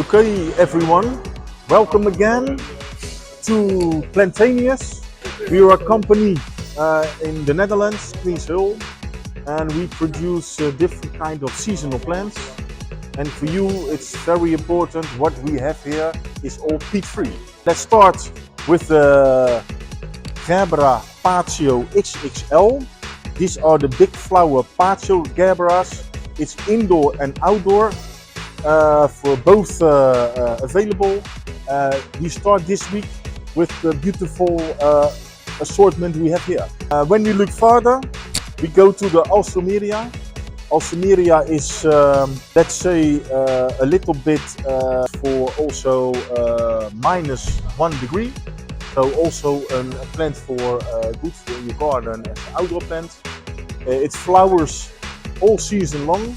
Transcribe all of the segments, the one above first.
Okay, everyone, welcome again to Plantanius. We are a company in the Netherlands, 𝐸𝐵𝐻𝑚, and we produce different kind of seasonal plants. And for you, it's very important. What we have here is all peat-free. Let's start with the 𝐁𝐵𝐴 XXL. These are the big flower patio 𝐁𝐵𝐴s. It's indoor and outdoor. For both available. We start this week with the beautiful assortment we have here. When we look further, we go to the 𝐿𝐶𝐫. 𝐿𝐶𝐫 is, let's say, a little bit for also -1 degree. So also a plant for good for your garden as an outdoor plant. It flowers all season long.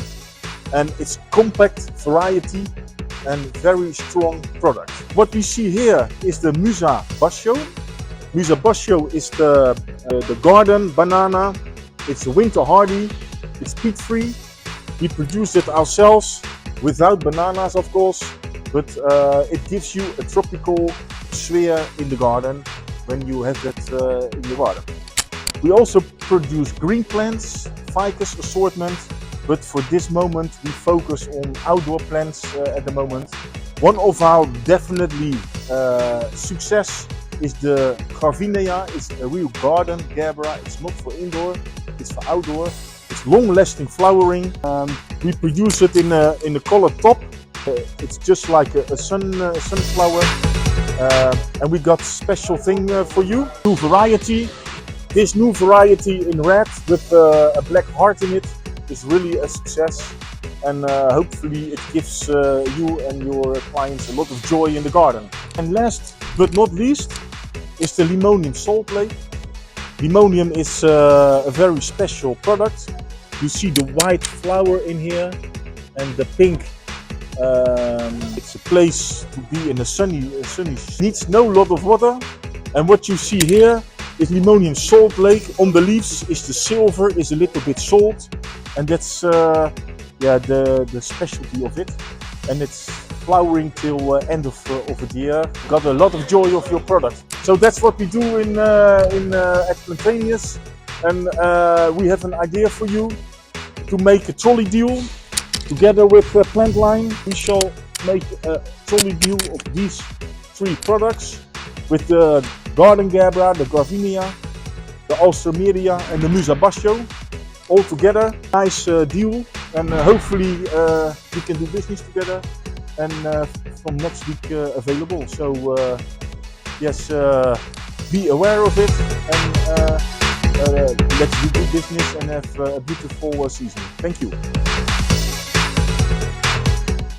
And it's compact variety and very strong product. What we see here is the Bjasoo. Bjasoo is the garden banana. It's winter hardy. It's peat free. We produce it ourselves without bananas, of course, but it gives you a tropical sphere in the garden when you have that in your garden. We also produce green plants, ficus assortment. But for this moment, we focus on outdoor plants at the moment. One of our definitely success is the 𝐁𝐵𝐴. It's a real garden 𝐁𝐵𝐴. It's not for indoor, it's for outdoor. It's long-lasting flowering. We produce it in a color top. It's just like a sunflower. And we got special thing for you. New variety. This new variety in red with a black heart in it is really a success, and hopefully it gives you and your clients a lot of joy in the garden. And last but not least is the limonium salt lake. Limonium is a very special product. You see the white flower in here and the pink. It's a place to be in a sunny. Needs no lot of water. And what you see here is limonium salt lake. On the leaves is the silver, is a little bit salt. And that's the specialty of it, and it's flowering till end of the year. Got a lot of joy of your product. So that's what we do at Plantanius, and we have an idea for you to make a trolley deal together with PlantLine. We shall make a trolley deal of these 3 products with the garden 𝐁𝐵𝐴, the 𝐁𝐵𝐴, the 𝐿𝐶𝐫, and the Bjasoo. All together, nice deal, and hopefully we can do business together, and from next week available. So yes, be aware of it, and let's do good business and have a beautiful season. Thank you.